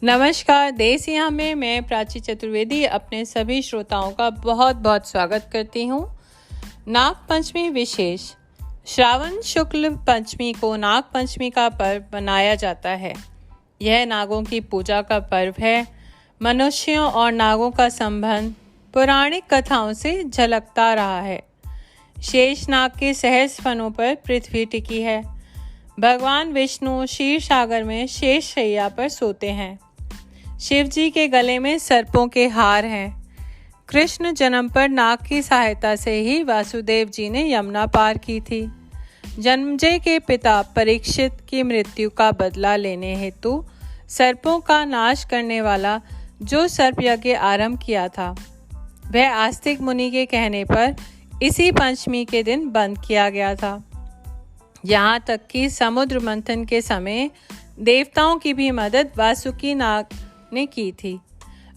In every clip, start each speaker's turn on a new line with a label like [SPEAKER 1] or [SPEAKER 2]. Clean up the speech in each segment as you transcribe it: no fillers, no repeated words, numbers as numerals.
[SPEAKER 1] नमस्कार। देश यहाँ में मैं प्राची चतुर्वेदी अपने सभी श्रोताओं का बहुत बहुत स्वागत करती हूँ। नाग पंचमी विशेष। श्रावण शुक्ल पंचमी को नाग पंचमी का पर्व मनाया जाता है। यह नागों की पूजा का पर्व है। मनुष्यों और नागों का संबंध पौराणिक कथाओं से झलकता रहा है। शेष नाग के सहस्र फनों पर पृथ्वी टिकी है। भगवान विष्णु क्षीर सागर में शेष शैया पर सोते हैं। शिव जी के गले में सर्पों के हार हैं। कृष्ण जन्म पर नाग की सहायता से ही वासुदेव जी ने यमुना पार की थी। जन्मेजय के पिता परीक्षित की मृत्यु का बदला लेने हेतु सर्पों का नाश करने वाला जो सर्प यज्ञ आरंभ किया था, वह आस्तिक मुनि के कहने पर इसी पंचमी के दिन बंद किया गया था। यहाँ तक कि समुद्र मंथन के समय देवताओं की भी मदद वासुकी नाग ने की थी।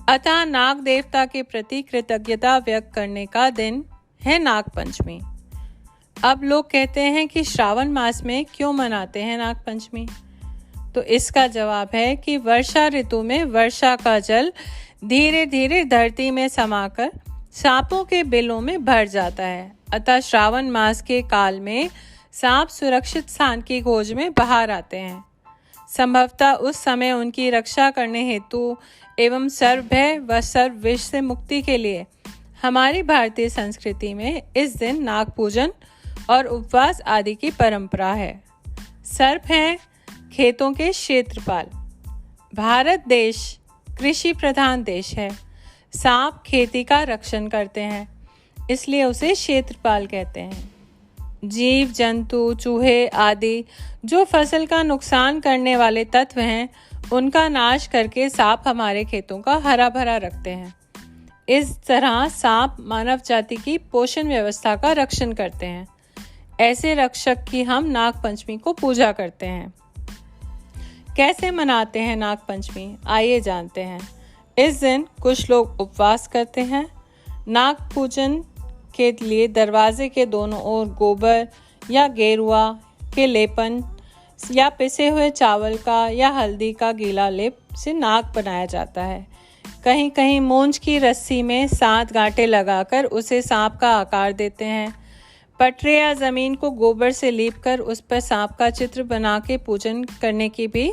[SPEAKER 1] अतः नाग देवता के प्रति कृतज्ञता व्यक्त करने का दिन है नाग पंचमी। अब लोग कहते हैं कि श्रावण मास में क्यों मनाते हैं नाग पंचमी? तो इसका जवाब है कि वर्षा ऋतु में वर्षा का जल धीरे धीरे धरती में समाकर सांपों के बिलों में भर जाता है। अतः श्रावण मास के काल में सांप सुरक्षित स्थान की खोज में बाहर आते हैं। संभवतः उस समय उनकी रक्षा करने हेतु एवं सर्व भय व सर्व विष से मुक्ति के लिए हमारी भारतीय संस्कृति में इस दिन नाग पूजन और उपवास आदि की परंपरा है। सर्प हैं खेतों के क्षेत्रपाल। भारत देश कृषि प्रधान देश है। सांप खेती का रक्षण करते हैं, इसलिए उसे क्षेत्रपाल कहते हैं। जीव जंतु चूहे आदि जो फसल का नुकसान करने वाले तत्व हैं, उनका नाश करके सांप हमारे खेतों का हरा भरा रखते हैं। इस तरह सांप मानव जाति की पोषण व्यवस्था का रक्षण करते हैं। ऐसे रक्षक की हम नाग पंचमी को पूजा करते हैं। कैसे मनाते हैं नाग पंचमी? आइए जानते हैं। इस दिन कुछ लोग उपवास करते हैं। नाग पूजन के लिए दरवाजे के दोनों ओर गोबर या गेरुआ के लेपन या पिसे हुए चावल का या हल्दी का गीला लेप से नाग बनाया जाता है। कहीं कहीं मूंज की रस्सी में 7 गांठें लगाकर उसे सांप का आकार देते हैं। पटरे या जमीन को गोबर से लीपकर उस पर सांप का चित्र बना के पूजन करने की भी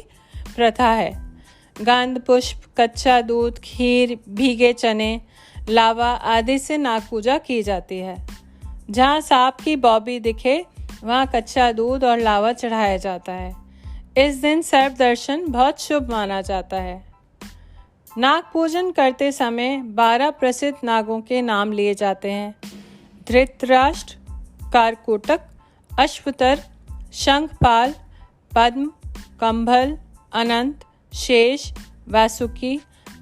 [SPEAKER 1] प्रथा है। गंध पुष्प, कच्चा दूध, खीर, भीगे चने, लावा आदि से नाग पूजा की जाती है। जहाँ सांप की बॉबी दिखे वहाँ कच्चा दूध और लावा चढ़ाया जाता है। इस दिन सर्प दर्शन बहुत शुभ माना जाता है। नाग पूजन करते समय 12 प्रसिद्ध नागों के नाम लिए जाते हैं। धृतराष्ट्र, कारकोटक, अश्वतर, शंखपाल, पद्म, कंभल, अनंत, शेष, वासुकी,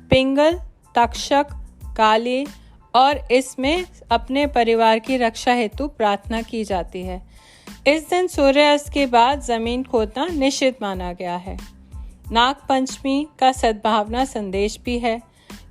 [SPEAKER 1] पिंगल, तक्षक, काली और इसमें अपने परिवार की रक्षा हेतु प्रार्थना की जाती है। इस दिन सूर्यास्त के बाद जमीन खोदना निषिद्ध माना गया है। नाग पंचमी का सद्भावना संदेश भी है।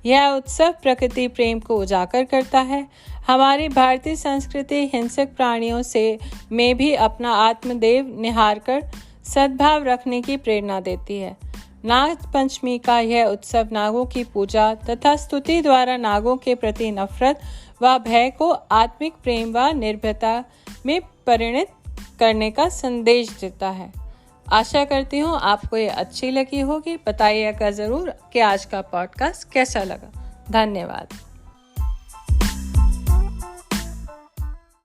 [SPEAKER 1] यह उत्सव प्रकृति प्रेम को उजागर करता है। हमारी भारतीय संस्कृति हिंसक प्राणियों से में भी अपना आत्मदेव निहार कर सद्भाव रखने की प्रेरणा देती है। नाग पंचमी का यह उत्सव नागों की पूजा तथा स्तुति द्वारा नागों के प्रति नफरत व भय को आत्मिक प्रेम व निर्भयता में परिणत करने का संदेश देता है। आशा करती हूँ आपको ये अच्छी लगी होगी। बताइएगा ज़रूर कि आज का पॉडकास्ट कैसा लगा। धन्यवाद।